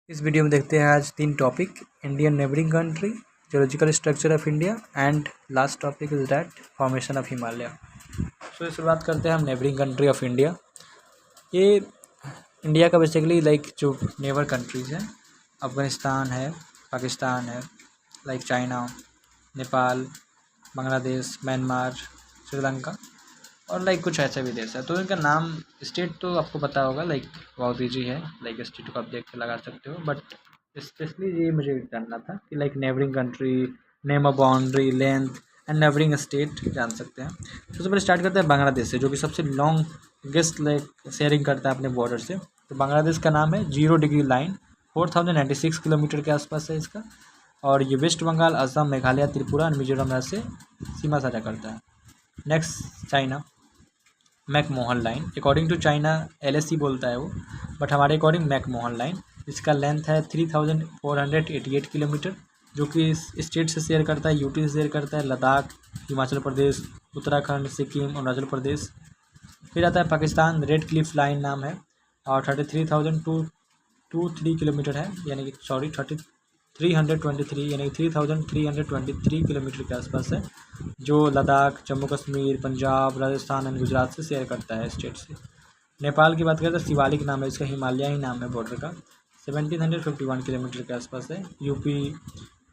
इस वीडियो में देखते हैं आज 3 topic. Indian neighbouring country, geological structure of India and last topic is that formation of Himalaya. So शुरुआत करते हैं हम नेबरिंग कंट्री ऑफ इंडिया। ये इंडिया का बेसिकली जो नेबर कंट्रीज़ हैं, अफ़गानिस्तान है, पाकिस्तान है, चाइना, नेपाल, बांग्लादेश, म्यांमार, श्रीलंका और कुछ ऐसे भी देश है। तो इनका नाम स्टेट तो आपको पता होगा, बहुत ईजी है, स्टेट को आप देख के लगा सकते हो। बट स्पेशली ये मुझे जानना था कि neighbouring country, name of boundary, length and neighbouring state जान सकते हैं। सबसे पहले स्टार्ट करते हैं बांग्लादेश से, जो कि सबसे लॉन्गेस्ट शेयरिंग करता है अपने बॉर्डर से। तो बांग्लादेश का नाम है 0 डिग्री लाइन, 4096 किलोमीटर के आसपास है इसका। और ये वेस्ट बंगाल, असम, मेघालय, त्रिपुरा और मिजोरम राज्य से सीमा साझा करता है। Next China, McMahon line. According to China LAC बोलता है वो, बट हमारे अकॉर्डिंग मैकमोहन लाइन। इसका लेंथ है 3488 किलोमीटर, जो कि इस स्टेट से शेयर करता है, यूटी से शेयर करता है, लद्दाख, हिमाचल प्रदेश, उत्तराखंड, सिक्किम, अरुणाचल प्रदेश। फिर आता है पाकिस्तान, रेड क्लिफ लाइन नाम है, और 33,223 किलोमीटर है, यानी कि 323 यानी 3323 किलोमीटर के आसपास है, जो लद्दाख, जम्मू कश्मीर, पंजाब, राजस्थान एंड गुजरात से शेयर करता है स्टेट से। नेपाल की बात करें तो शिवालिक नाम है इसका, हिमालय ही नाम है बॉर्डर का, 1751 किलोमीटर के आसपास है। यूपी,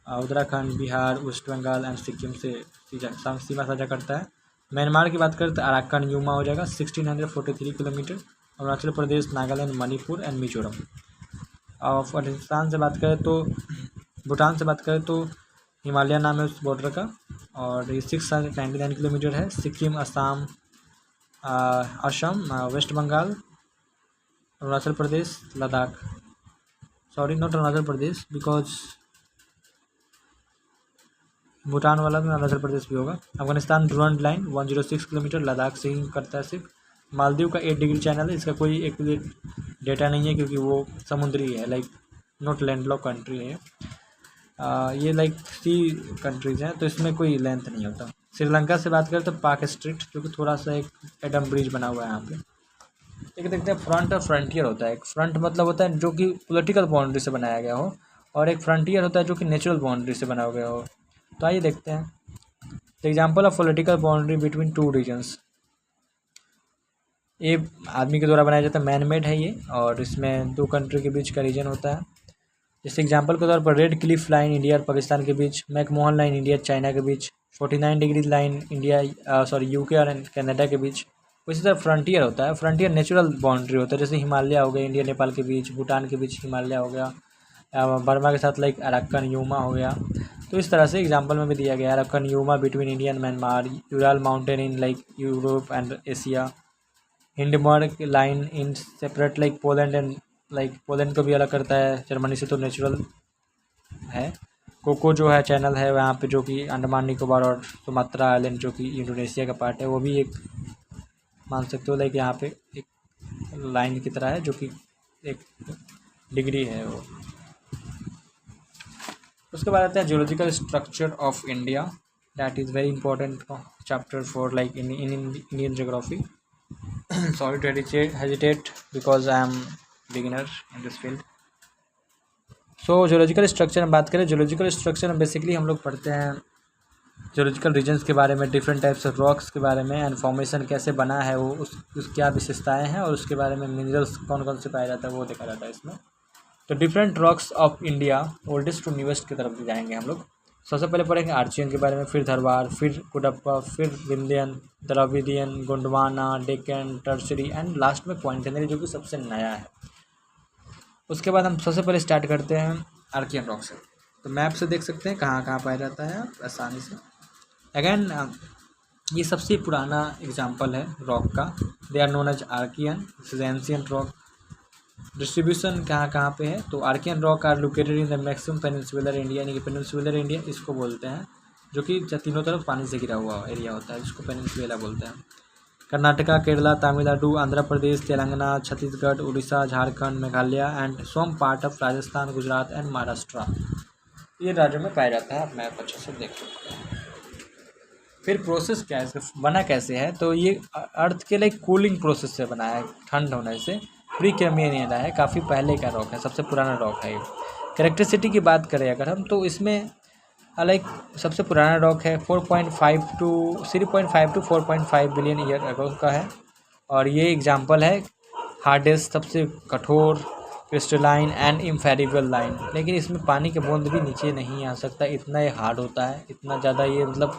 उत्तराखंड, बिहार, वेस्ट बंगाल एंड सिक्किम से सीमा साझा करता है। म्यांमार की बात करें तो अराक्कन यूमा हो जाएगा, 1643 किलोमीटर। अरुणाचल प्रदेश, नागालैंड, मणिपुर एंड मिजोरम। अफगानिस्तान से बात करें तो, भूटान से बात करें तो हिमालय नाम है उस बॉर्डर का, और ये 699 किलोमीटर है। Sikkim, Assam, West Bengal, Arunachal Pradesh, Ladakh, sorry not Arunachal Pradesh, because Bhutan वाला में अरुणाचल प्रदेश भी होगा। Afghanistan Durand line 106 kilometre, Ladakh से ही करता है सिर्फ। मालदीव का 8 डिग्री चैनल है, इसका कोई एक्यूरेट डेटा नहीं है क्योंकि वो समुद्री है, नॉट लैंडलॉक कंट्री है। ये सी कंट्रीज़ हैं, तो इसमें कोई लेंथ नहीं होता। श्रीलंका से बात करें तो पाक स्ट्रेट, जो कि थोड़ा सा एक एडम ब्रिज बना हुआ है यहाँ पे। एक देखते हैं फ्रंट और फ्रंटियर होता है। एक फ्रंट मतलब होता है जो कि पॉलिटिकल बाउंड्री से बनाया गया हो, और एक फ्रंटियर होता है जो कि नेचुरल बाउंड्री से बना गया हो। तो आइए देखते हैं। The example of political boundary between 2 regions. ये आदमी के द्वारा बनाया जाता है, मैन मेड है ये, और इसमें 2 कंट्री के बीच का रीजन होता है। जैसे एग्जांपल के तौर पर रेड क्लिफ लाइन इंडिया और पाकिस्तान के बीच, मैकमोहन लाइन इंडिया चाइना के बीच, 49 डिग्री लाइन इंडिया यूके और कनाडा के बीच। उसी तरह फ्रंटियर होता है। फ्रंटियर नेचुरल बाउंड्री होता है, जैसे हिमालय हो गया इंडिया नेपाल के बीच, भूटान के बीच हिमालय हो गया, बर्मा के साथ अराक्कन यूमा हो गया। तो इस तरह से एग्जाम्पल में भी दिया गया है, Arakan Yoma between India and Myanmar, Ural mountain in Europe and Asia, Hindenburg line in separate Poland and Poland को भी अलग करता है जर्मनी से, तो नेचुरल है। कोको जो है चैनल है वहाँ पे, जो कि अंडमान निकोबार और सुमात्रा आइलैंड जो कि इंडोनेशिया का पार्ट है, वो भी एक मान सकते हो यहाँ पे एक लाइन की तरह है, जो कि एक डिग्री है वो। उसके बाद आते हैं geological structure of India, that is very important chapter for in Indian geography. Sorry to hesitate because I am beginner in this field. So geological structure में बात करें, जियोलॉजिकल स्ट्रक्चर में बेसिकली हम लोग पढ़ते हैं जियोलॉजिकल रीजन्स के बारे में, डिफरेंट टाइप्स ऑफ रॉक्स के बारे में, एंड फॉर्मेशन कैसे बना है वो, उस क्या विशेषताएं हैं, और उसके बारे में मिनरल्स कौन कौन से पाए जाता है वो देखा जाता है इसमें। तो different rocks of India, oldest to newest की तरफ जाएंगे हम लोग। सबसे पहले पढ़ेंगे आर्चियन के बारे में, फिर धरवार, फिर कुडप्पा, फिर Vindhyan, Dravidian, Gondwana, Deccan, tertiary and last में क्वाटरनरी, जो कि सबसे नया है। उसके बाद हम सबसे पहले स्टार्ट करते हैं आर्कियन रॉक से। तो मैप से देख सकते हैं कहाँ कहाँ पाया जाता है आप आसानी से। अगेन ये सबसे पुराना एग्जाम्पल है रॉक का, they are known as Archean, this is ancient rock. Distribution कहाँ कहाँ पे है, तो Archean rock are located in the maximum peninsular India, यानी कि पेनिनसुलर इंडिया इसको बोलते हैं, जो कि तीनों तरफ पानी से घिरा हुआ एरिया होता है, जिसको पेनिनसुला बोलते हैं। Karnataka, Kerala, Tamil Nadu, Andhra Pradesh, Telangana, Chhattisgarh, Orissa, Jharkhand, Meghalaya and some part of Rajasthan, Gujarat and Maharashtra, ये राज्यों में पाया जाता है। आप मैप अच्छे से देख सकते हैं। फिर प्रोसेस क्या है, बना कैसे है, तो ये अर्थ के लिए कूलिंग प्रोसेस से बना है, ठंड होने से, प्री कैम्ब्रियन एरा है, काफ़ी पहले का रॉक है, सबसे पुराना रॉक है ये। कैरेक्टरिसिटी की बात करें अगर हम, तो इसमें लाइक सबसे पुराना रॉक है 3.5 टू 4.5 बिलियन ईयर अगो का है। और ये एग्जांपल है हार्डेस्ट, सबसे कठोर, क्रिस्टलाइन एंड इम्फेरिबल लाइन। लेकिन इसमें पानी के बूंद भी नीचे नहीं आ सकता, इतना ये हार्ड होता है, इतना ज़्यादा ये मतलब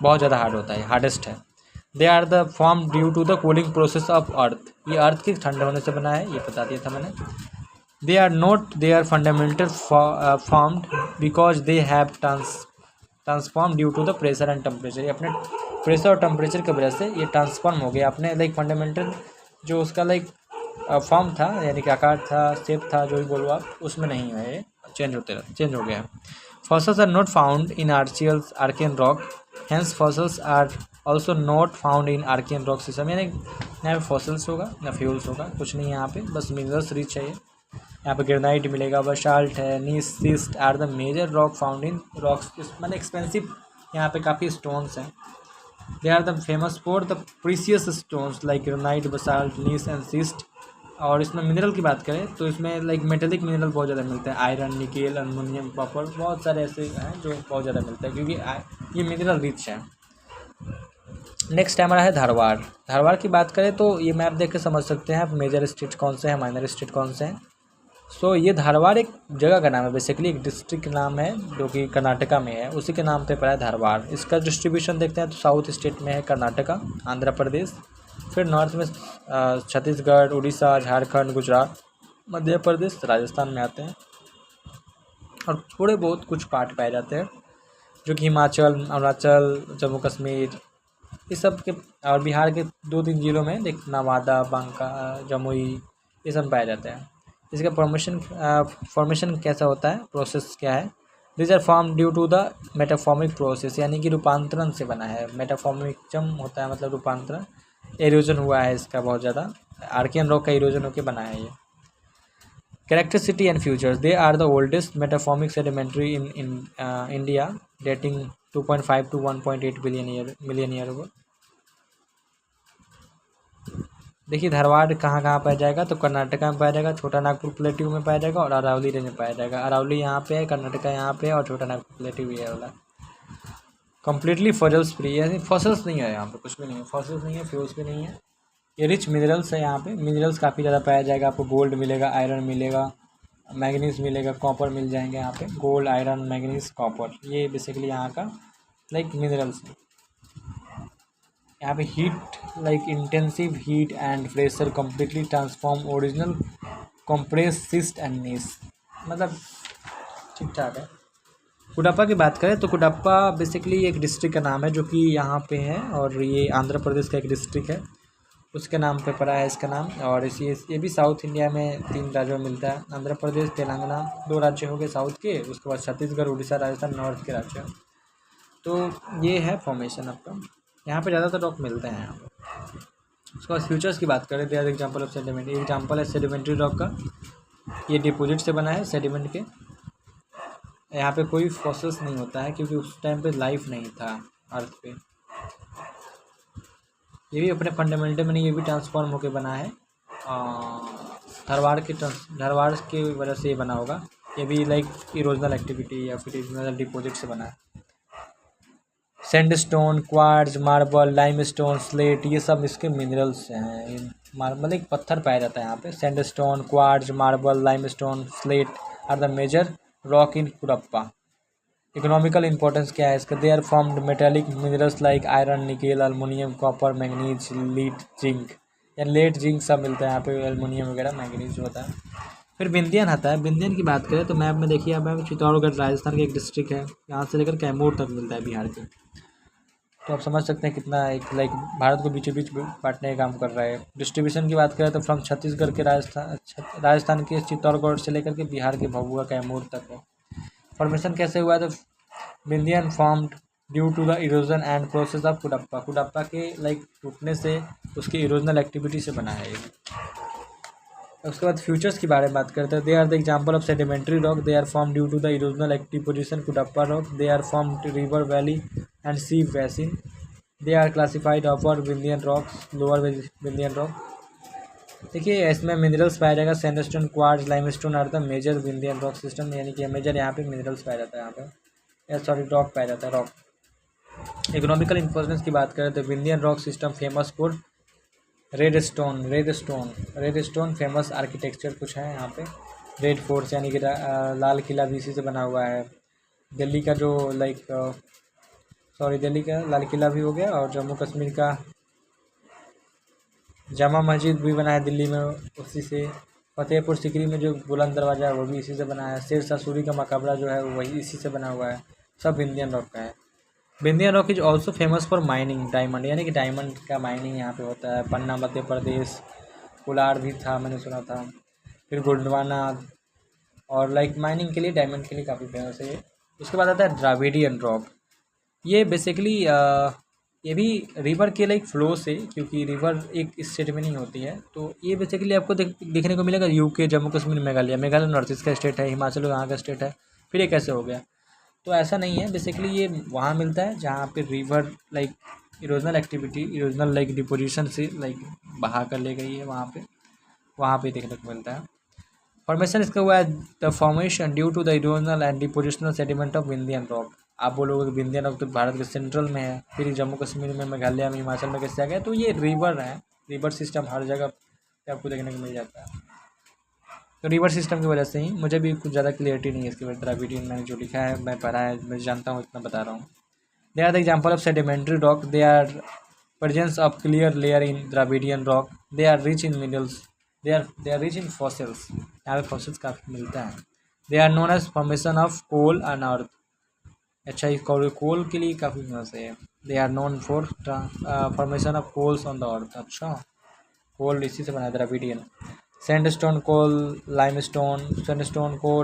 बहुत ज़्यादा हार्ड होता है, हार्डेस्ट है। They are the form due to the cooling process of earth. ये अर्थ के ठंडे होने से बना है, ये बता दिया था मैंने। They are not they are fundamental formed because they have transform due to the pressure and temperature. ये अपने प्रेशर और टेम्परेचर की वजह से ये ट्रांसफॉर्म हो गया अपने लाइक फंडामेंटल जो उसका लाइक फॉर्म था, यानी कि आकार था, शेप था, जो भी बोलो आप, उसमें नहीं है, ये चेंज हो गया है। Fossils are not found in Archean rock, hence fossils are also not found in Archean rock system. यानी यहाँ पे फॉसिल्स होगा ना फ्यूल्स होगा, कुछ नहीं है यहाँ पे, बस मिनरल्स रिच है। यहाँ पे ग्रेनाइट मिलेगा, बसाल्ट है, gneiss, schist are the major rock found in rocks. मैंने एक्सपेंसिव यहाँ पे काफ़ी स्टोन्स हैं। They are the famous for the precious stones like granite, basalt, gneiss and schist. और इसमें मिनरल की बात करें तो इसमें लाइक मेटेलिक मिनरल बहुत ज़्यादा मिलते हैं, आयरन, निकेल, एल्युमिनियम, कॉपर, बहुत सारे ऐसे हैं जो बहुत ज़्यादा मिलते हैं क्योंकि ये मिनरल रिच है। नेक्स्ट हमारा है धारवाड़। धारवाड़ की बात करें तो ये मैप देख के समझ सकते हैं आप मेजर स्टेट कौन से हैं, माइनर स्टेट कौन से हैं। सो ये धारवाड़ एक जगह का नाम है, बेसिकली एक डिस्ट्रिक्ट नाम है जो कि कर्नाटका में है, उसी के नाम पे पड़ा है धारवाड़। इसका डिस्ट्रीब्यूशन देखते हैं तो साउथ स्टेट में है कर्नाटका, आंध्र प्रदेश, फिर नॉर्थ में छत्तीसगढ़, उड़ीसा, झारखंड, गुजरात, मध्य प्रदेश, राजस्थान में आते हैं। और थोड़े बहुत कुछ पार्ट पाए जाते हैं जो कि हिमाचल, अरुणाचल, जम्मू कश्मीर, इस सब के, और बिहार के 2-3 जिलों में देख नवादा, बांका, जमुई, ये सब पाए जाते हैं। इसका फॉर्मेशन कैसा होता है, प्रोसेस क्या है। This are form due to the metamorphic process, यानी कि रूपांतरण से बना है। मेटाफॉर्मिज्म होता है मतलब रूपांतरण, एरोजन हुआ है इसका बहुत ज़्यादा, आर्कियन रॉक का एरोजन होकर बना है ये। Characteristic and features, they are the oldest metamorphic sedimentary in India dating 2.5 to 1.8 million year ago. देखिए धारवाड़ कहाँ पाया जाएगा, तो कर्नाटका में पाया जाएगा, छोटा नागपुर प्लेट्यू में पाया जाएगा और अरावली रेंज में पाया जाएगा। अरावली यहाँ पे है, कर्नाटका यहाँ पे है, और छोटा नागपुर प्लेट्यू भी है वाला। कम्प्लीटली फॉसिल्स फ्री है, फॉसिल्स नहीं है यहाँ पे, कुछ भी नहीं है, फॉसिल्स नहीं है, फ्यूल्स भी नहीं है। ये रिच मिनरल्स है, यहाँ पे मिनरल्स काफ़ी ज़्यादा पाया जाएगा। आपको गोल्ड मिलेगा, आयरन मिलेगा, मैग्नीज मिलेगा, कॉपर मिल जाएंगे यहाँ पे। गोल्ड, आयरन, मैग्नीज, कॉपर, ये बेसिकली यहाँ का लाइक मिनरल्स है। यहाँ पे heat like intensive heat and pressure completely transform original compress schist and gneiss, मतलब ठीक ठाक है। कुडप्पा की बात करें तो कुडप्पा बेसिकली एक डिस्ट्रिक्ट का नाम है जो कि यहाँ पे है, और ये आंध्र प्रदेश का एक डिस्ट्रिक्ट है, उसके नाम पे पड़ा है इसका नाम। और ये भी साउथ इंडिया में 3 राज्यों में मिलता है, आंध्र प्रदेश, तेलंगाना, 2 राज्य हो गए साउथ के, उसके बाद छत्तीसगढ़, उड़ीसा, राजस्थान नॉर्थ के राज्य। तो ये है फॉर्मेशन आपका, यहाँ पे ज़्यादातर रॉक मिलते हैं यहाँ पे। उसके बाद फ्यूचर्स की बात करें, there example of sediment, example है सेडिमेंट्री रॉक का, ये डिपोजिट से बना है सेडिमेंट के। यहाँ पे कोई फॉसिल्स नहीं होता है क्योंकि उस टाइम पे लाइफ नहीं था अर्थ पे। ये भी अपने फंडामेंटल में नहीं, ये भी ट्रांसफॉर्म होकर बना है, धारवाड़ के वजह से ये बना होगा। ये भी लाइक इरोजनल एक्टिविटी या फिर इरोजनल डिपॉजिट से बना है। Sandstone, quartz, marble, limestone, slate, ये सब इसके मिनरल्स हैं। मार्बल एक पत्थर पाया जाता है यहाँ पे। Sandstone, quartz, marble, limestone, slate are the major rock in Cuddapah. Economical importance क्या है इसका, they are formed metallic minerals like iron, nickel, aluminium, copper, manganese, lead, zinc, या लेड, जिंक सब मिलता है यहाँ पे, एल्युमिनियम वगैरह, मैंगनीज जो होता है। फिर बिंदियन आता है। बिंदियन की बात करें तो मैप में देखिए, अब चित्तौड़गढ़ राजस्थान का एक डिस्ट्रिक्ट है, यहाँ से लेकर कैमूर तक मिलता है बिहार के। तो आप समझ सकते हैं कितना एक लाइक भारत को बीचों बीच बांटने का काम कर रहा है। डिस्ट्रीब्यूशन की बात करें तो फ्रॉम छत्तीसगढ़ के राजस्थान के चित्तौड़गढ़ से लेकर के बिहार के भभुआ, कैमूर तक है। फॉर्मेशन कैसे हुआ, तो Vindhyan formed due to the erosion and process of Cuddapah. Cuddapah के लाइक टूटने से उसकी इरोजनल एक्टिविटी से बना है ये। उसके बाद फ्यूचर्स के बारे में बात करते हैं। They are the example of sedimentary rock, they are form due to the erosional active position Cuddapah rock, they are form river valley and sea basin, they are classified upper Vindhyan rocks, lower Vindhyan rock. देखिए इसमें minerals पाया जाएगा, sandstone, quartz, limestone are the major Vindhyan rock system, यानी कि major यहाँ पे minerals पाया जाता है, यहाँ पे सॉरी रॉक पाया जाता है, रॉक। इकोनॉमिकल इंपॉर्टेंस की बात करें तो Vindhyan rock system famous for red stone famous architecture कुछ है यहाँ पे। रेड फोर्ट यानी कि लाल किला भी इसी से बना हुआ है। दिल्ली का जो दिल्ली का लाल किला भी हो गया, और जम्मू कश्मीर का जामा मस्जिद भी बना है दिल्ली में उसी से। फतेहपुर सिकरी में जो बुलंद दरवाज़ा है वो भी इसी से बना है। शेरशाह सूरी का मकबरा जो है वही इसी से बना हुआ है, सब विंध्यन रॉक का है। Vindhyan rock is also famous for mining diamond, यानी कि डायमंड का माइनिंग यहाँ पे होता है। पन्ना मध्य प्रदेश, कोलार भी था मैंने सुना था, फिर गोंडवाना, और माइनिंग के लिए डायमंड के लिए काफ़ी फेमस है ये। उसके बाद आता है द्राविडियन रॉक। ये बेसिकली ये भी रिवर के फ्लो से, क्योंकि रिवर एक स्टेट में नहीं होती है, तो ये बेसिकली आपको देखने को मिलेगा UK, Jammu Kashmir, Meghalaya north east का स्टेट है, हिमाचल यहाँ का स्टेट है, फिर ये कैसे हो गया। तो ऐसा नहीं है, बेसिकली ये वहाँ मिलता है जहाँ पे river erosional activity, erosional deposition से बहा कर ले गई है, वहाँ पे देखने को मिलता है। फॉर्मेशन इसका हुआ है the formation due to the erosional and depositional sediment of Vindhyan rock. आप बोलोगे कि विंध्यन रॉक तो भारत के सेंट्रल में है, फिर जम्मू कश्मीर में, मेघालय में, हिमाचल में कैसे आ गया, तो ये रिवर है। रिवर सिस्टम हर जगह पे आपको देखने को मिल जाता है, तो रिवर सिस्टम की वजह से ही। मुझे भी कुछ ज़्यादा क्लियरिटी नहीं है इसके बाद, द्राविडियन मैंने जो लिखा है, मैं पढ़ा है, मैं जानता हूँ, इतना बता रहा हूँ। They are the example of sedimentary rock, they are presence of clear layer in Dravidian rock, they are rich in minerals, they are rich in fossils, यहाँ पे फॉसिल्स काफ़ी मिलता है। They are known as formation of coal and earth, अच्छा ये coal के लिए काफ़ी फेमस है। They are known for formation of coals on the earth, अच्छा कोल इसी से बना है Dravidian. Sandstone, coal,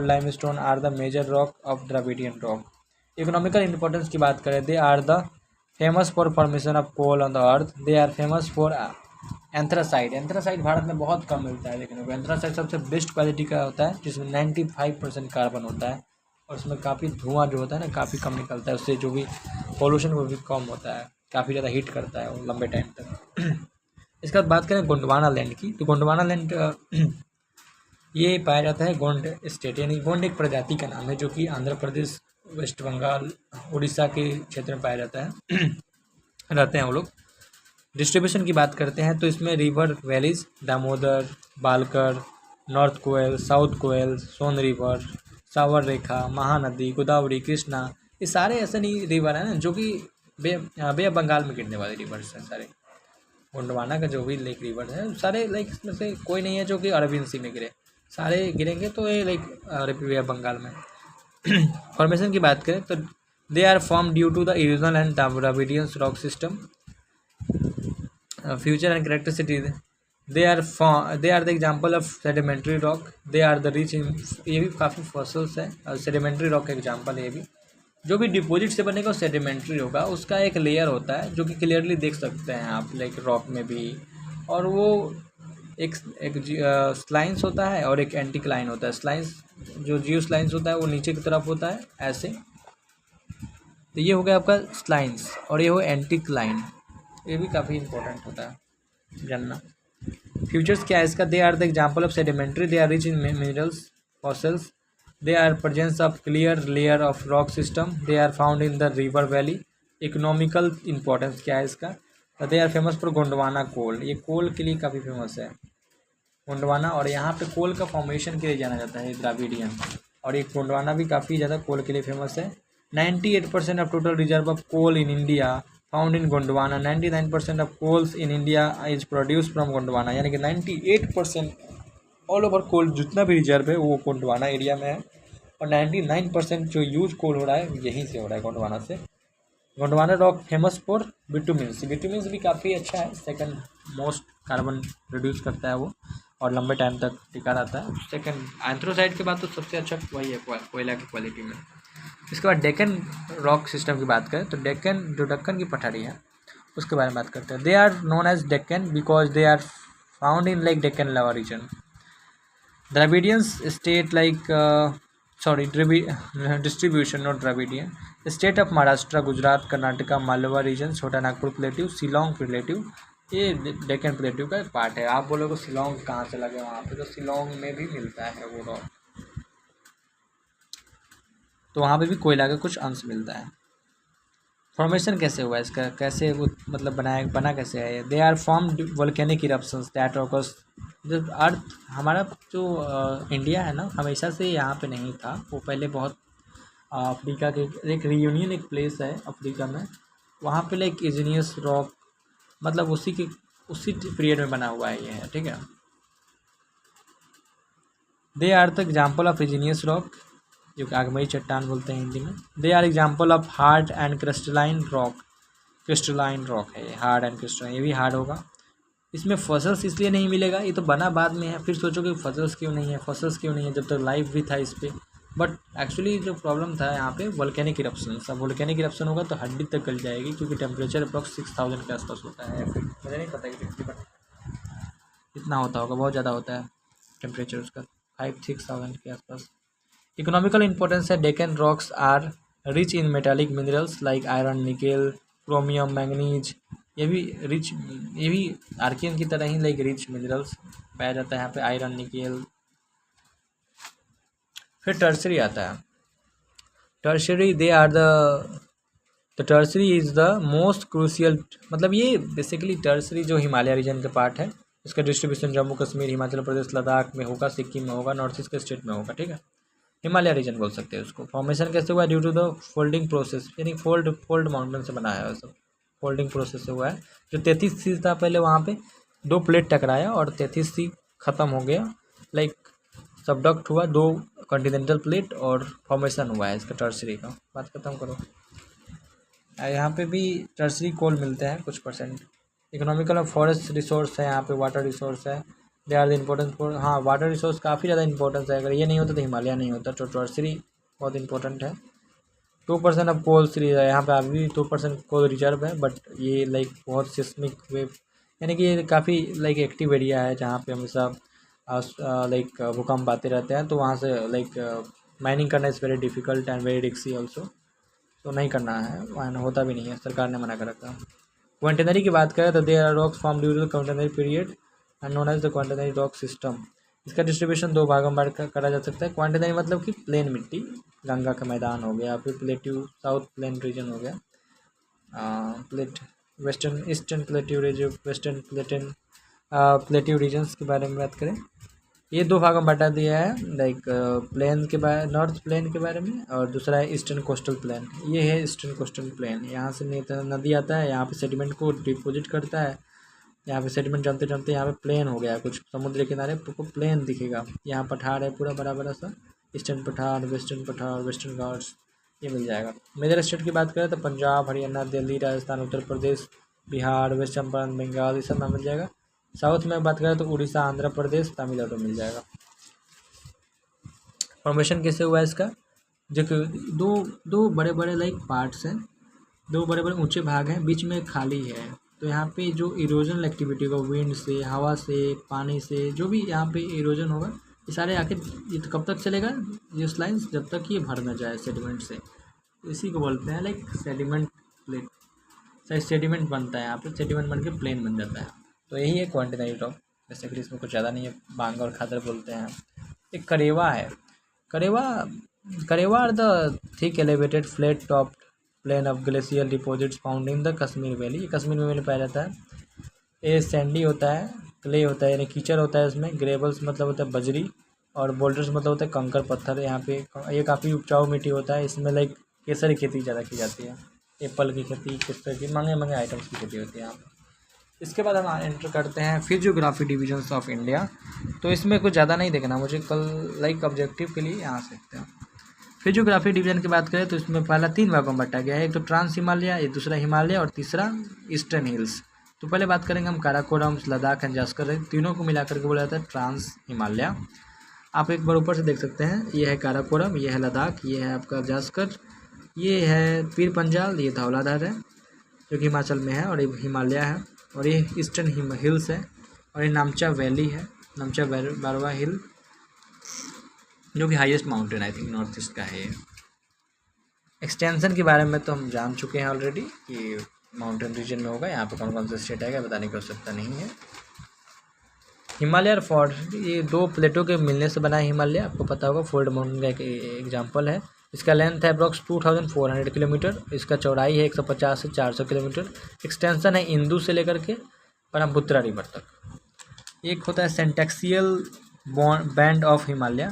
limestone are the major rock of Dravidian rock. Economical importance की बात करें, they are the famous for formation of coal on the earth, they are famous for anthracite Bharat में बहुत कम मिलता है देखने को। एंथ्रासाइड सबसे बेस्ट क्वालिटी का होता है, जिसमें 95% कार्बन होता है, और उसमें काफ़ी धुआं जो होता है ना काफ़ी कम निकलता है, उससे जो भी पॉल्यूशन वो भी कम होता है, काफ़ी ज़्यादा हीट करता है वो लंबे टाइम तक। इसके बाद बात करें गोंडवाना लैंड की, तो गोंडवाना लैंड ये पाया जाता है गोंड स्टेट, यानी गोंड एक प्रजाति का नाम है जो कि आंध्र प्रदेश, वेस्ट बंगाल, उड़ीसा के क्षेत्र में पाया जाता है रहते हैं वो लोग। डिस्ट्रीब्यूशन की बात करते हैं तो इसमें रिवर वैलीज दामोदर, बालकर, नॉर्थ कोयल, साउथ कोयल, सोन रिवर, सावर रेखा, महानदी, गोदावरी, कृष्णा, ये सारे ऐसे नहीं रिवर हैं ना जो कि बे ऑफ बंगाल में गिरने वाले रिवर्स हैं सारे। गोंडवाना का जो भी रिवर है सारे इसमें से कोई नहीं है जो कि अरबियन सी में गिरे, सारे गिरेंगे तो ये बे ऑफ बंगाल में। फॉर्मेशन की बात करें तो they are form due to the erosional and Dravidian rock system. Feature and characteristic, they are the example of sedimentary rock, they are the rich in, ये भी काफ़ी फॉसिल्स है और सेडिमेंट्री रॉक का एग्जाम्पल है ये भी। जो भी डिपॉजिट से बनेगा वो सेडिमेंट्री होगा, उसका एक लेयर होता है जो कि क्लियरली देख सकते हैं आप रॉक में भी, और वो एक स्लाइंस होता है और एक एंटी क्लाइन होता है। स्लाइंस जो जियो स्लाइंस होता है वो नीचे की तरफ होता है ऐसे, तो ये हो गया आपका स्लाइंस, और ये हो एंटी क्लाइन, ये भी काफ़ी इंपॉर्टेंट होता है जानना। फ्यूचर्स क्या है इसका, they are the example of sedimentary, they are rich in minerals, fossils, they are presence of clear layer of rock system, they are found in the river valley. Economical importance क्या है इसका, they are famous for Gondwana coal, ये coal के लिए काफ़ी famous है गोंडवाना, और यहाँ पे कोल का फॉर्मेशन के लिए जाना जाता है द्राविडियन, और ये गोंडवाना भी काफ़ी ज़्यादा कोल के लिए फेमस है। 98% of total reserve of coal in India found in Gondwana, 99% of coals in India is produce from Gondwana, यानी कि 98% ऑल ओवर कोल जितना भी रिजर्व है वो गोंडवाना एरिया में है, और 99% जो यूज कोल हो रहा है यहीं से हो रहा है गोंडवाना से। Gondwana rock famous for bitumens, bitumens भी काफ़ी अच्छा है, सेकंड मोस्ट कार्बन रिड्यूस करता है वो, और लंबे टाइम तक टिका रहता है। सेकंड एंथ्रोसाइड के बाद तो सबसे अच्छा वही है कोयला की क्वालिटी में। इसके बाद डेक्कन रॉक सिस्टम की बात करें तो डेक्कन जो दक्कन की पठारी है उसके बारे में बात करते हैं। They are known as Deccan because they are found in Deccan lava region. Dravidians state distribution not Dravidian, state of Maharashtra, Gujarat, Karnataka, Malwa region, Chota Nagpur plateau, Shillong plateau, ये डेक्कन प्लेट्यू का पार्ट है। आप बोलोगे शिलोंग कहाँ से लगे वहाँ पे, तो शिलोंग में भी मिलता है वो रॉक, तो वहाँ पे भी कोयला का कुछ अंश मिलता है। फॉर्मेशन कैसे हुआ इसका, कैसे वो मतलब बना कैसे है? They are formed volcanic eruptions that occurs, जब अर्थ हमारा जो इंडिया है ना, हमेशा से यहाँ पे नहीं था, वो पहले बहुत अफ्रीका के एक रियूनियन एक प्लेस है अफ्रीका में, वहाँ पे लाइक इग्नियस रॉक, मतलब उसी पीरियड में बना हुआ है ये है, ठीक है। They are the example of igneous rock, जो कि आगमई चट्टान बोलते हैं हिंदी में। They are example of hard and crystalline rock, crystalline rock है ये, हार्ड एंड क्रिस्टलाइन, ये भी हार्ड होगा। इसमें फसल्स इसलिए नहीं मिलेगा, ये तो बना बाद में है, फिर सोचोगे फसल्स क्यों नहीं है, फसल्स क्यों नहीं है, जब तक लाइफ भी था इस पर। बट एक्चुअली जो प्रॉब्लम था यहाँ पे वोल्केनिक इरप्शन, अब वोल्केनिक इरप्शन होगा तो हड्डी तक गल जाएगी, क्योंकि टेम्परेचर अप्रॉक्स 6000 के आसपास होता है, फिर मुझे नहीं पता कि 60, बट इतना होता होगा, बहुत ज़्यादा होता है टेम्परेचर उसका, 5-6,000 के आसपास। इकोनॉमिकल इंपॉर्टेंस है, Deccan rocks are rich in metallic minerals like iron, nickel, chromium, manganese, ये भी आर्कियन की तरह ही लाइक रिच मिनरल्स पाया जाता है यहाँ पे, आयरन, निकेल। फिर टर्सरी आता है, tertiary they are the tertiary is the most crucial, मतलब ये बेसिकली टर्सरी जो हिमालय रीजन का पार्ट है, इसका डिस्ट्रीब्यूशन जम्मू कश्मीर, हिमाचल प्रदेश, लद्दाख में होगा, सिक्किम में होगा, नॉर्थ ईस्ट के स्टेट में होगा, ठीक है। हिमालय रीजन बोल सकते हैं उसको। फॉर्मेशन कैसे हुआ? Due to the folding process, यानी फोल्ड माउंटेन से बना है सब, फोल्डिंग प्रोसेस से हुआ है। जो 33C था पहले, वहाँ पे 2 प्लेट टकराया और 33C ख़त्म हो गया, लाइक सबडक्ट हुआ 2 कॉन्टिनेंटल प्लेट और फॉर्मेशन हुआ है इसका टर्सरी का। बात खत्म करो। यहाँ पे भी टर्सरी कोल मिलते हैं कुछ परसेंट। इकोनॉमिकल और फॉरेस्ट रिसोर्स है, यहाँ पे वाटर रिसोर्स है, they are the important for, हाँ वाटर रिसोर्स काफ़ी ज़्यादा इंपॉर्टेंस है, अगर ये नहीं होता तो हिमालय नहीं होता, तो टर्सरी बहुत इंपॉर्टेंट है। 2% ऑफ कोल सीरीज है, यहाँ पे अभी भी 2% कोल रिजर्व है, बट ये लाइक बहुत सिस्मिक वेव, यानी कि ये काफ़ी लाइक एक्टिव एरिया है, जहाँ पे हमेशा लाइक भूकंप आते रहते हैं, तो वहाँ से लाइक माइनिंग करना is very difficult and very रिक्सी ऑल्सो, तो नहीं करना है, वहाँ होता भी नहीं है, सरकार ने मना कर रखा। क्वांटेनरी की बात करें तो there are rocks form during the quaternary period and known as the quaternary rock system. इसका डिस्ट्रीब्यूशन 2 भागों में बांट करा जा सकता है। क्वांटेनरी मतलब कि प्लेन मिट्टी, गंगा का मैदान हो गया, फिर प्लेट्यू साउथ प्लेन रीजन हो गया, plate western eastern plateau region, western plateau regions के बारे में बात करें, ये 2 भागों में बांटा दिया है, लाइक प्लेन के बारे, नॉर्थ प्लेन के बारे में, और दूसरा है ईस्टर्न कोस्टल प्लेन। ये है ईस्टर्न कोस्टल प्लेन, यहाँ से नदी आता है, यहाँ पे सेडिमेंट को डिपोजिट करता है, यहाँ पे सेडिमेंट जमते जमते यहाँ पे प्लेन हो गया, कुछ समुद्र के किनारे आपको प्लेन दिखेगा, यहाँ पठार है पूरा बड़ा बड़ा सा, ईस्टर्न पठार, वेस्टर्न घाट्स, ये मिल जाएगा। मेजर स्टेट की बात करें तो पंजाब, हरियाणा, दिल्ली, राजस्थान, उत्तर प्रदेश, बिहार, वेस्ट चंपारण, बंगाल, ये सब में मिल जाएगा। साउथ में बात करें तो उड़ीसा, आंध्र प्रदेश, तमिलनाडु मिल जाएगा। फॉर्मेशन कैसे हुआ है इसका? जो कि दो बड़े बड़े लाइक पार्ट्स हैं, 2 बड़े बड़े ऊंचे भाग हैं, बीच में खाली है, तो यहाँ पे जो इरोजनल एक्टिविटी होगा, विंड से, हवा से, पानी से, जो भी यहाँ पे इरोजन होगा, ये सारे आके, ये तो कब तक चलेगा ये लाइन्स, जब तक ये भर न जाए सेडिमेंट से, इसी को बोलते हैं लाइक सेडिमेंट प्लेट, सही सेडिमेंट बनता है यहाँ पे, सेडिमेंट बन के प्लेन बन जाता है, तो यही है क्वांटिनरी रॉक। बेसिकली इसमें कुछ ज़्यादा नहीं है, बांग और खादर बोलते हैं। एक करेवा है, Karewa are the thick elevated flat top plain of glacial deposits found in the Kashmir valley, ये कश्मीर वैली पाया जाता है। ये सैंडी होता है, क्ले होता है, यानी कीचड़ होता है इसमें, ग्रेवल्स मतलब होता है बजरी, और बोल्डर्स मतलब होता है कंकर पत्थर। यहाँ पे ये काफ़ी उपजाऊ मिट्टी होता है, इसमें लाइक केसर की खेती ज़्यादा की जाती है, एप्पल की खेती, केसर की, महंगे आइटम्स की खेती होती है यहाँ पर। इसके बाद हम एंटर करते हैं फिजियोग्राफी डिविजन्स ऑफ इंडिया, तो इसमें कुछ ज़्यादा नहीं देखना मुझे, कल लाइक ऑब्जेक्टिव के लिए यहाँ सीखते हैं। फिजियोग्राफी डिवीजन की बात करें तो इसमें पहला 3 भागों में बांटा गया है, एक तो ट्रांस हिमालय, एक दूसरा हिमालय, और तीसरा ईस्टर्न हिल्स। तो पहले बात करेंगे हम काराकोरम, लद्दाख एंड जास्कर, तीनों को मिलाकर के बोला जाता है ट्रांस हिमालय। आप एक बार ऊपर से देख सकते हैं, ये है काराकोरम, ये है लद्दाख, ये है आपका जास्कर, ये है पीर पंजाल, ये धौलाधार है जो कि हिमाचल में है, और ये हिमालय है, और ये ईस्टर्न हिल्स है, और ये नामचा वैली है, नामचा बारवा हिल, जो कि highest mountain I think north east का है। एक्सटेंशन के बारे में तो हम जान चुके हैं ऑलरेडी कि माउंटेन रीजन में होगा। यहाँ पे कौन कौन से स्टेट आएगा बताने की आवश्यकता नहीं है। हिमालय और फोर्ड, ये दो प्लेटों के मिलने से बना है हिमालय, आपको पता होगा। फोर्ड माउंटेन का एक एग्जाम्पल है। इसका लेंथ है अप्रॉक्स 2400 किलोमीटर, इसका चौड़ाई है 150 से 400 किलोमीटर। एक्सटेंशन है इंदू से लेकर के ब्रह्मपुत्रा रिवर तक। एक होता है सेंटेक्सियल बैंड ऑफ हिमालय,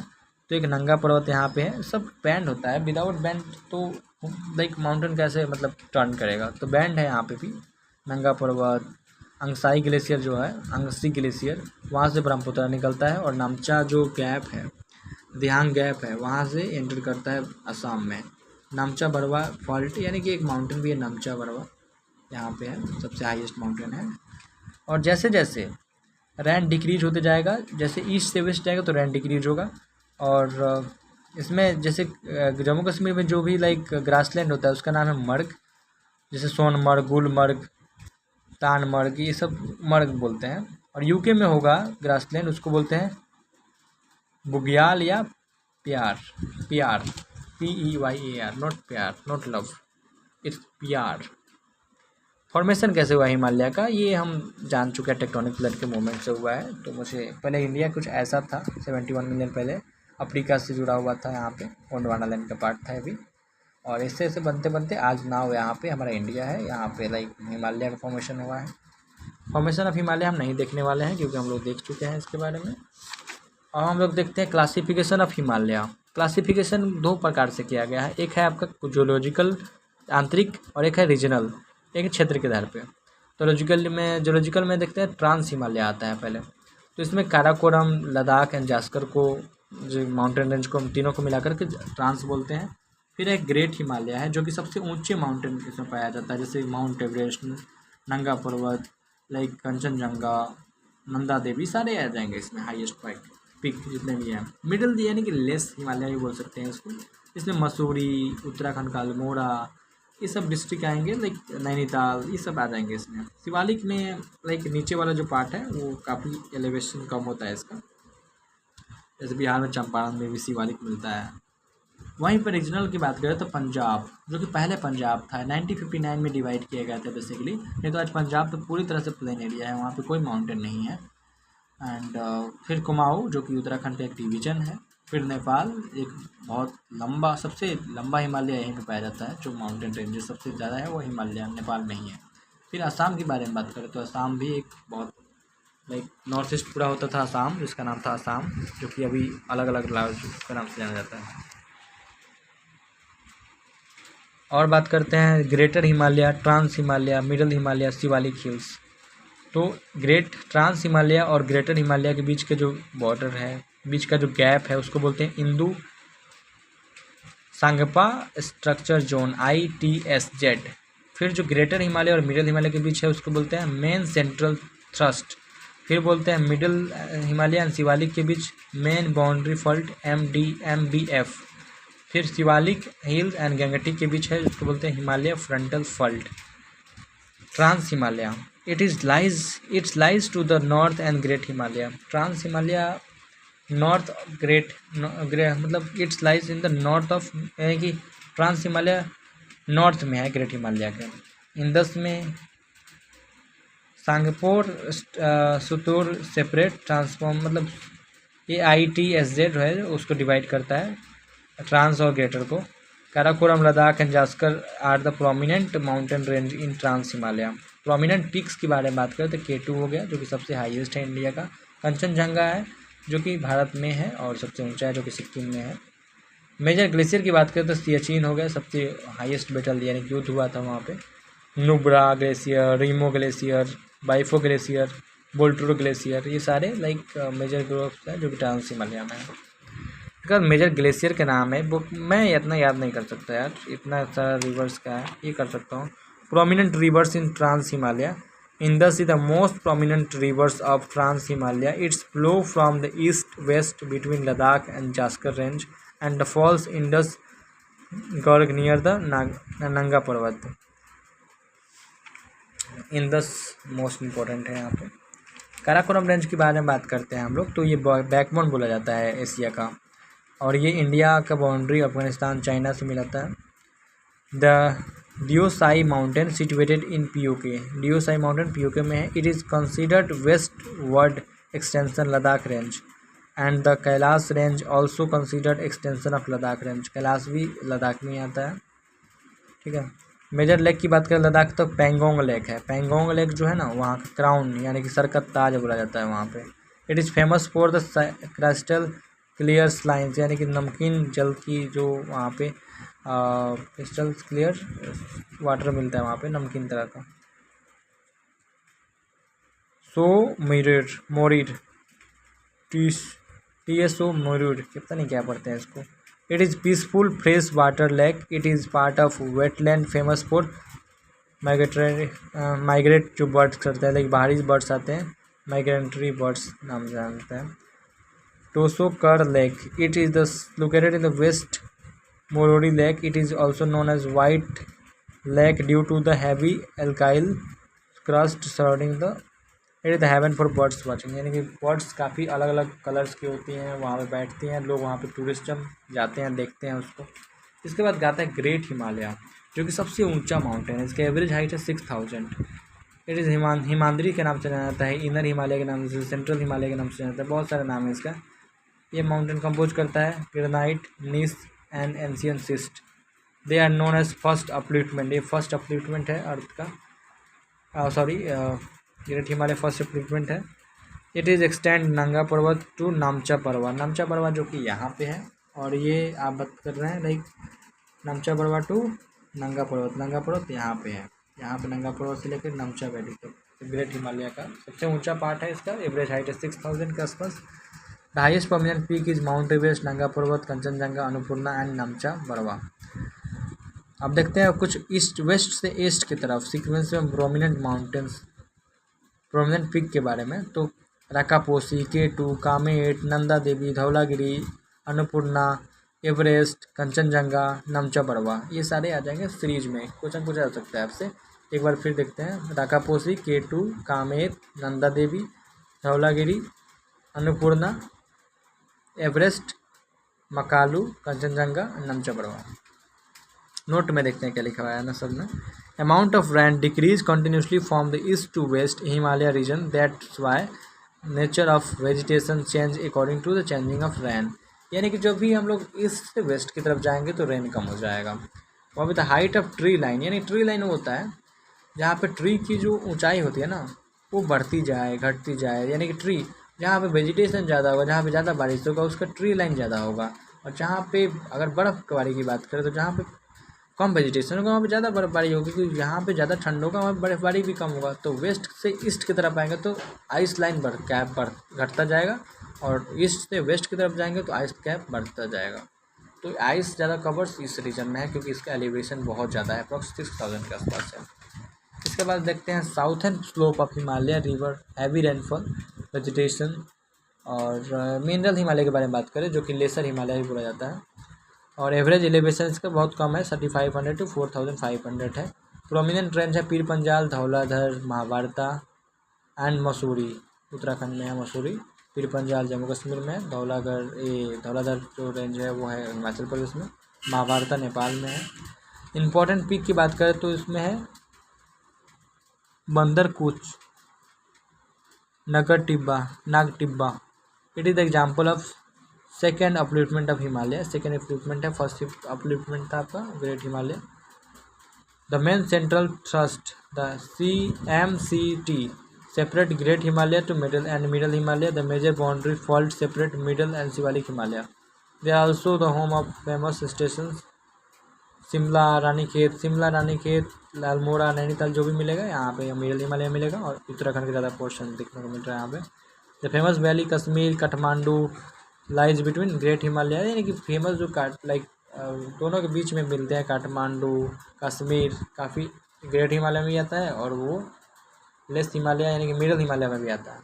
तो एक नंगा पर्वत यहाँ पे है। सब बैंड होता है, विदाउट बैंड तो लाइक माउंटेन कैसे मतलब टर्न करेगा, तो बैंड है यहाँ पे भी। नंगा पर्वत, अंगसाई ग्लेशियर जो है, अंगसी ग्लेशियर, वहाँ से ब्रह्मपुत्रा निकलता है। और नामचा जो गैप है, दिहांग गैप है, वहाँ से एंटर करता है असम में। नामचा बरवा फॉल्ट यानी कि एक माउंटेन भी है नामचा बरवा, यहाँ पे है, सबसे हाईएस्ट माउंटेन है। और जैसे जैसे रैन डिक्रीज होते जाएगा, जैसे ईस्ट से वेस्ट जाएगा तो रैन डिक्रीज होगा। और इसमें जैसे जम्मू कश्मीर में जो भी लाइक ग्रासलैंड होता है उसका नाम है मर्ग, जैसे सोनमर्ग, गुलमर्ग, तानमर्ग, ये सब मर्ग बोलते हैं। और यूके में होगा ग्रासलैंड, उसको बोलते हैं बुग्याल या प्यार, प्यार, PEYAR, नॉट प्यार, नॉट लव, इट्स प्यार। फॉर्मेशन कैसे हुआ हिमालय का, ये हम जान चुके हैं, टेक्टोनिक प्लेट के मूवमेंट से हुआ है। तो मुझे पहले इंडिया कुछ ऐसा था, 71 मिलियन पहले अफ्रीका से जुड़ा हुआ था, यहाँ पे गोंडवाना लैंड का पार्ट था अभी। और इससे ऐसे बनते बनते आज नाउ यहाँ पे हमारा इंडिया है, यहाँ पे लाइक हिमालय का फॉर्मेशन हुआ है। फॉर्मेशन ऑफ हिमालय हम नहीं देखने वाले हैं क्योंकि हम लोग देख चुके हैं इसके बारे में। और हम लोग देखते हैं क्लासिफिकेशन ऑफ हिमालय। क्लासिफिकेशन दो प्रकार से किया गया है, एक है आपका जोलॉजिकल आंतरिक, और एक है रीजनल, एक क्षेत्र के आधार पे। तो जोलॉजिकल में देखते हैं ट्रांस हिमालय आता है पहले। तो इसमें काराकोरम, लद्दाख एंड जास्कर को, जो माउंटेन रेंज को, तीनों को मिलाकर के ट्रांस बोलते हैं। फिर एक ग्रेट हिमालय है जो कि सबसे ऊंचे माउंटेन इसमें पाया जाता है, जैसे माउंट एवरेस्ट, नंगा पर्वत, लाइक कंचनजंगा, नंदा देवी, सारे आ जाएंगे इसमें, हाईएस्ट पिक जितने भी हैं। मिडिल यानी कि लेस हिमालय भी बोल सकते हैं इसको। इसमें मसूरी, उत्तराखंड का अल्मोड़ा, ये सब डिस्ट्रिक्ट आएंगे, लाइक नैनीताल, ये सब आ जाएंगे इसमें। शिवालिक में लाइक नीचे वाला जो पार्ट है वो काफ़ी एलिवेशन कम होता है इसका, जैसे बिहार में चंपारण में भी शिवालिक मिलता है। वहीं पर रीजनल की बात करें तो पंजाब, जो कि पहले पंजाब था, 1959 में डिवाइड किया गया था बेसिकली। नहीं तो आज पंजाब तो पूरी तरह से प्लेन एरिया है, वहाँ पे कोई माउंटेन नहीं है। एंड फिर कुमाऊँ जो कि उत्तराखंड का एक डिवीजन है। फिर नेपाल, एक बहुत लंबा, सबसे लंबा हिमालय यहीं पे पाया जाता है, जो माउंटेन रेंजेस सबसे ज़्यादा है वो हिमालय नेपाल में ही है। फिर असम की बारे में बात करें तो असम भी एक बहुत लाइक नॉर्थ ईस्ट पूरा होता था असम, जिसका नाम था असम, जो कि अभी अलग अलग राज्य के नाम से जाना जाता है। और बात करते हैं greater Himalaya, trans Himalaya, middle Himalaya, Shivalik hills. तो ट्रांस हिमालय और ग्रेटर हिमालय के बीच के जो बॉर्डर है, बीच का जो गैप है, उसको बोलते हैं इंदू सांगपा स्ट्रक्चर जोन, ITSZ। फिर जो ग्रेटर हिमालय और मिडल हिमालय के बीच है उसको बोलते हैं मेन सेंट्रल थ्रस्ट। फिर बोलते हैं मिडल हिमालय एंड शिवालिक के बीच मेन बाउंड्री फॉल्ट, MBF। फिर शिवालिक हिल्स एंड गंगटी के बीच है, जिसको बोलते हैं Himalaya frontal fault. Trans Himalaya, it's lies to the north and great Himalaya. Trans Himalaya north मतलब it's lies in the north of, यानी कि ट्रांस हिमालय नॉर्थ में है ग्रेट हिमालय के। इंदस में सांगपोर सुतूर सेपरेट ट्रांसफॉर्म, मतलब ये ITSZ है उसको डिवाइड करता है, ट्रांस और ग्रेटर को। Karakoram, Ladakh and Zanskar are the prominent mountain range in trans Himalaya. Prominent peaks की बारे में बात करें तो K2 हो गया, जो कि सबसे हाईएस्ट है इंडिया का। कंचनजंगा है जो कि भारत में है और सबसे ऊंचा है, जो कि सिक्किम में है। मेजर ग्लेशियर की बात करें तो सियाचिन हो गया, सबसे हाईएस्ट बैटल यानी कि युद्ध हुआ था वहाँ पे। Nubra glacier, Rimo glacier, Biafo glacier, Baltoro glacier, ये सारे लाइक मेजर ग्रुप्स हैं जो कि ट्रांस हिमालय में है। इसका मेजर ग्लेशियर के नाम है वो मैं इतना याद नहीं कर सकता यार, इतना सारा रिवर्स का है, ये कर सकता हूँ। Prominent rivers in trans Himalaya, Indus is the most prominent rivers of Trans-Himalaya. Its flow from the east-west between Ladakh and Jaskar Range and the falls Indus Gorge near the Nanga पर्वत। Indus most important है यहाँ पे। Karakoram range के बारे में बात करते हैं हम लोग, तो ये बैकबोन बोला जाता है एशिया का, और ये इंडिया का बाउंड्री अफगानिस्तान चाइना से मिलाता है। The Diosai mountain situated in POK. Diosai mountain POK में है. It is considered westward extension Ladakh range, and the Kailash range also considered extension of Ladakh range. Kailash भी लद्दाख में आता है, ठीक है. मेजर लेक की बात करें लद्दाख तो पेंगोंग लेक है. पेंगोंग लेक जो है ना, वहाँ का क्राउन यानी कि सर का ताज बोला जाता है वहाँ पे. It is famous for the crystal clear salines, यानी कि नमकीन जल की जो वहाँ पे क्रिस्टल क्लियर वाटर मिलता है वहाँ पे, नमकीन तरह का. सो मोरिड TSO मोरिड, पता नहीं क्या पढ़ते हैं इसको. It is peaceful fresh water lake. It is part of wetland famous for migrate जो बर्ड्स करते हैं, लाइक बाहरी बर्ड्स आते हैं, माइग्रेटरी बर्ड्स नाम जानते हैं. Tso Kar lake. It is the located in the west Moriri lake. It is also known as white lake due to the heavy एल्काइल crust surrounding the. It is the haven for birds watching, यानी कि birds काफ़ी अलग अलग colours की होती हैं, वहाँ पे बैठती हैं लोग, वहाँ पे टूरिस्ट जाते हैं, देखते हैं उसको. इसके बाद गाता है ग्रेट हिमालय, जो कि सबसे ऊंचा माउंटेन है. इसका एवरेज हाइट है 6000. इट इज़ हिमाद्री के नाम से जाना जाता है, इनर हिमालय के नाम से, सेंट्रल हिमालय के नाम से जाना जाता है, बहुत सारे नाम है इसका. ये माउंटेन कंपोज करता है granite, gneiss and ancient schist. They are known as first upliftment. ये फर्स्ट अपलिफ्टमेंट है अर्थ का, ग्रेट हिमालय फर्स्ट अपलिफ्टमेंट है. It is extend Nanga Parbat to नामचा पर्वत. नामचा पर्वत जो कि यहाँ पे है, और ये आप बात कर रहे हैं लाइक नामचा पर्वत टू नंगा पर्वत. नंगा पर्वत यहाँ पे है, यहाँ पे नंगा पर्वत से लेकर नामचा वैली तक ग्रेट हिमालय का सबसे ऊंचा पार्ट है. इसका एवरेज हाइट है 6000 के आसपास. The highest permanent peak is mount Everest, नंगा पर्वत, कंचनजंगा, अन्नपूर्णा एंड नामचा बरवा. अब देखते हैं कुछ ईस्ट वेस्ट से ईस्ट की तरफ सीक्वेंस में प्रोमिनेंट माउंटेन्स, प्रोमिनेंट पीक के बारे में. तो राकापोसी, K2, कामेट, नंदा देवी, धौलागिरी, अन्नपूर्णा, एवरेस्ट, कंचनजंगा, नामचा बरवा, ये सारे आ जाएंगे सीरीज में. क्वेश्चन पूछा जा सकता है आपसे. एक बार फिर देखते हैं. राकापोसी, K2, Kamet, Nanda Devi, Dhaulagiri, Annapurna, Everest, Makalu, Kanchenjunga, नामचा Barwa. Note में देखते हैं क्या लिखा हुआ है ना सब में. Amount of rain decrease continuously from the east to west Himalaya region, that's why nature of vegetation change according to the changing of rain. यानी कि जब भी हम लोग ईस्ट से वेस्ट की तरफ जाएंगे तो रेन कम हो जाएगा. वहाँ पे the height of tree line, यानी ट्री लाइन होता है जहाँ पे ट्री की जो ऊंचाई होती है ना, वो बढ़ती जाए घटती जाए. यानी कि ट्री जहाँ पे वेजिटेशन ज़्यादा होगा, जहाँ पे ज़्यादा बारिश होगा, उसका ट्री लाइन ज़्यादा होगा. और जहाँ पे अगर बर्फ़बारी की बात करें तो जहाँ पे कम वेजिटेशन होगा वहाँ पे ज़्यादा बर्फबारी होगी, क्योंकि यहाँ पे ज़्यादा ठंड होगा, वहाँ बर्फबारी भी कम होगा. तो वेस्ट से ईस्ट की तरफ आएंगे तो आइस लाइन घटता जाएगा, और ईस्ट से वेस्ट की तरफ जाएंगे तो आइस कैप बढ़ता जाएगा. तो आइस ज़्यादा कवर्स इस रीजन में है क्योंकि इसका एलिवेशन बहुत ज़्यादा है, अप्रॉक्स 6000 के आसपास है. इसके बाद देखते हैं southern slope of Himalaya river, heavy rainfall, vegetation. और मिनरल हिमालय के बारे में बात करें जो कि लेसर हिमालय भी बोला जाता है. और एवरेज एलिवेशन इसका बहुत कम है, 3500 to 4500 है. प्रोमिनेंट रेंज है पीर पंजाल, धौलाधर, महाभारता एंड मसूरी. उत्तराखंड में है मसूरी. पीर पंजाल जम्मू कश्मीर में है. धौलाधर जो रेंज है वो है हिमाचल प्रदेश में. महाभारता नेपाल में है. इम्पोर्टेंट पीक की बात करें तो इसमें है Bandar Kuch, Nag Tibba. It is the example of second upliftment of Himalaya. Second upliftment है, फर्स्ट अपलिफ्टमेंट था आपका great Himalaya. The main central thrust, the CMCT separate Great Himalaya to middle Himalaya. The major boundary fault separate middle and Shivalik Himalaya. They are also the home of famous stations Shimla, Ranikhet, Lalmora, Nainital जो भी मिलेगा यहाँ पे middle Himalaya मिलेगा. और उत्तराखंड का ज़्यादा portion देखने को मिल रहा है यहाँ पे. The famous valley Kashmir, Kathmandu lies between great Himalaya, यानी कि फेमस जो दोनों के बीच में मिलते हैं. काठमांडू, कश्मीर काफ़ी ग्रेट हिमालय में भी आता है, और वो लेस हिमालय यानी कि मिडल हिमालय में भी आता है.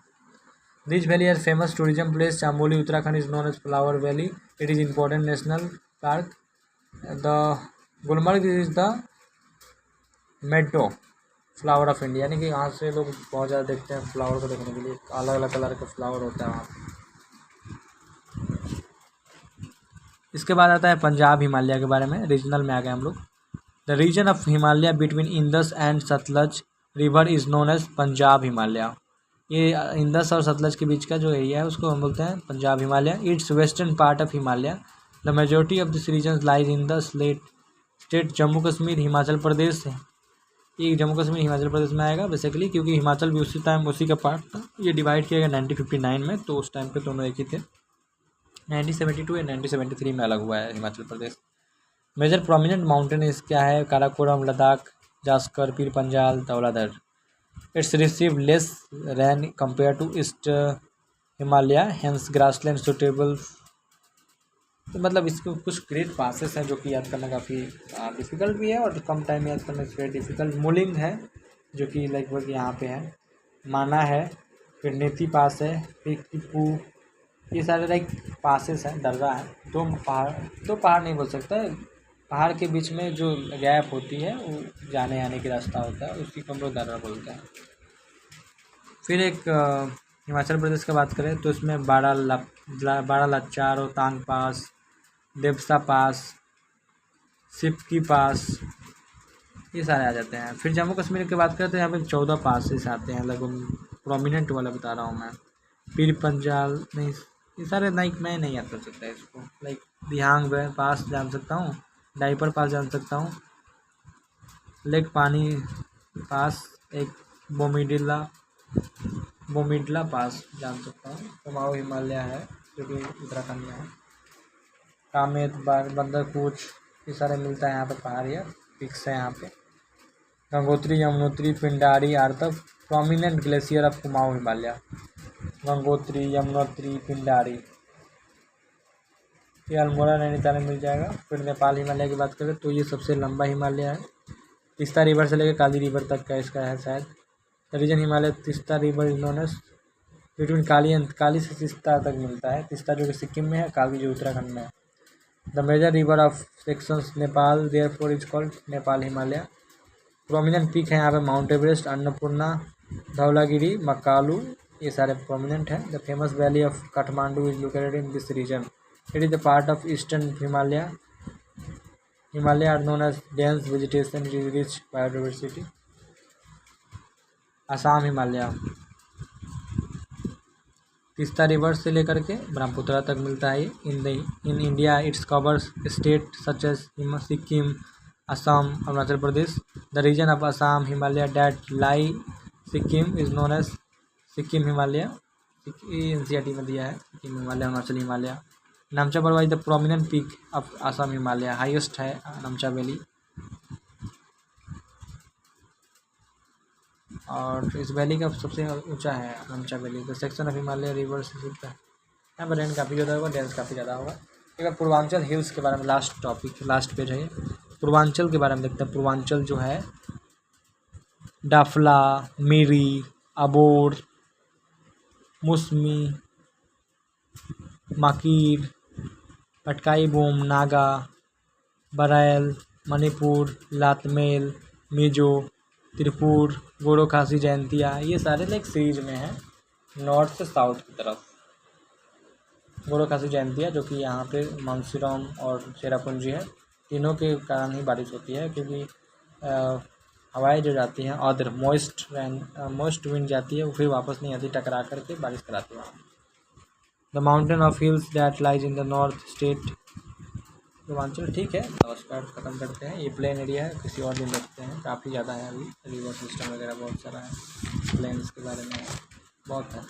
This valley are famous tourism place. Chamoli Uttarakhand is known as flower valley. It is important national park. The Gulmarg is the meadow flower of India, यानी कि यहाँ से लोग बहुत ज़्यादा देखते हैं फ्लावर को देखने के लिए. अलग अलग कलर का फ्लावर होता है वहाँ. इसके बाद आता है पंजाब हिमालय के बारे में. रीजनल में आ गए हम लोग. The region of Himalaya between Indus and Sutlej river is known as Punjab Himalaya. ये इंदस और सतलज के बीच का जो एरिया है उसको हम बोलते हैं Punjab Himalaya. It's western part of Himalaya. The majority of this region lies in the state Jammu Kashmir Himachal Pradesh है। ये जम्मू कश्मीर हिमाचल प्रदेश में आएगा बेसिकली, क्योंकि हिमाचल भी उसी टाइम उसी का पार्ट था। ये डिवाइड किया गया 1959 में, तो उस टाइम पे दोनों एक ही थे। 1972 या 1973 में अलग हुआ है Himachal Pradesh. Major prominent mountain is क्या है? Karakoram, Ladakh, Zanskar, Pir Panjal, Dhauladhar. It's receive less rain compare to east Himalaya, hence grassland suitable. तो मतलब इसको कुछ ग्रेट पासेस हैं जो कि याद करना काफ़ी डिफ़िकल्ट भी है और कम टाइम में याद करना इट्स वेरी डिफ़िकल्ट। मुलिंग है जो कि लगभग यहाँ पे है, माना है, फिर नीति पास है, फिर टिप्पू, ये सारे लाइक पासेस हैं। दर्रा है, दो पहाड़ नहीं बोल सकता, पहाड़ के बीच में जो गैप होती है वो जाने आने की रास्ता होता है, उसकी हम लोग दर्रा बोलते हैं। फिर एक हिमाचल प्रदेश का बात करें तो इसमें बाड़ा रोहतांग पास, देवसा पास, सिपकी पास, ये सारे आ जाते हैं। फिर जम्मू कश्मीर की बात करें तो यहाँ पे 14 पासेस आते हैं, लगभग प्रोमिनेंट वाला बता रहा हूँ मैं। पीर पंजाल नहीं, ये सारे लाइक मैं नहीं याद कर सकता इसको। लाइक दिहांग पास जान सकता हूँ, डाइपर पास जान सकता हूँ, लेक पानी पास, एक बोमिडला पास जान सकता हूँ। कुमाऊँ हिमालय है जो कि उत्तराखंड में है। कामेत, बंदरकूच, ये सारे मिलता है यहाँ पे, पहाड़ या पिक्स है यहाँ पे। Gangotri, Yamunotri, Pindari are the prominent glacier of Kumaon Himalaya. Gangotri, Yamunotri, Pindari, ये अल्मोड़ा नैनीताल में मिल जाएगा। फिर नेपाल हिमालय की बात करें तो ये सबसे लंबा हिमालय है, तीस्ता रिवर से लेकर काली रिवर तक का इसका है शायद। Region Himalaya Teesta river is known as between Kali से तीस्ता तक मिलता है। तीस्ता जो कि सिक्किम में है, काली जो उत्तराखंड में है। The major river of sections Nepal therefore is called Nepal Himalaya. Prominent peak है यहाँ पे माउंट एवरेस्ट, अन्नपूर्णा, धौलागिरी, मकालू, ये सारे प्रोमिनेंट हैं। The famous valley of Kathmandu is located in this region. It is the part of eastern Himalaya. Himalaya are known as dense vegetation, it is rich biodiversity. Assam Himalaya Teesta river से लेकर के ब्रह्मपुत्रा तक मिलता है। In India it's covers state such as Sikkim, Assam, Arunachal Pradesh. The region of Assam Himalaya that lie Sikkim is known as Sikkim Himalaya. NCERT में दिया है सिक्किम हिमालय, अरुणाचल हिमालय। नामचा पर्वत the prominent peak of Assam Himalaya, highest है नामचा वैली। और इस वैली का सबसे ऊंचा है नामचा valley. The section of Himalaya river से सीखता है। यहाँ पर रेन काफ़ी ज़्यादा होगा, डेंस काफ़ी ज़्यादा होगा। एक बार पूर्वांचल हिल्स के बारे में लास्ट टॉपिक, लास्ट पेज है ये। पूर्वांचल के बारे में देखते हैं। पूर्वांचल जो है डाफला, मिरी, अबोर, मुसमी, माकीर, पटकाई बोम, नागा, बरायल, मणिपुर, लातमेल, मिजो, त्रिपुर, गोरो खासी, जयंतिया, ये सारे लाइक सीरीज में हैं नॉर्थ से साउथ की तरफ। गोरो खासी जयंतिया जो कि यहाँ पे मानसीराम और चेरापूंजी है, तीनों के कारण ही बारिश होती है, क्योंकि हवाएं जो जाती हैं और मोस्ट विंड जाती है, वो फिर वापस नहीं आती, टकरा करके बारिश कराती है। The mountain of hills that lies in the north state. Purvanchal ठीक है, नमस्कार, ख़त्म करते हैं। ये प्लेन एरिया है, किसी और दिन देखते हैं। काफ़ी ज़्यादा है अभी, रिवर सिस्टम वगैरह बहुत सारा है, प्लेन्स के बारे में बहुत है।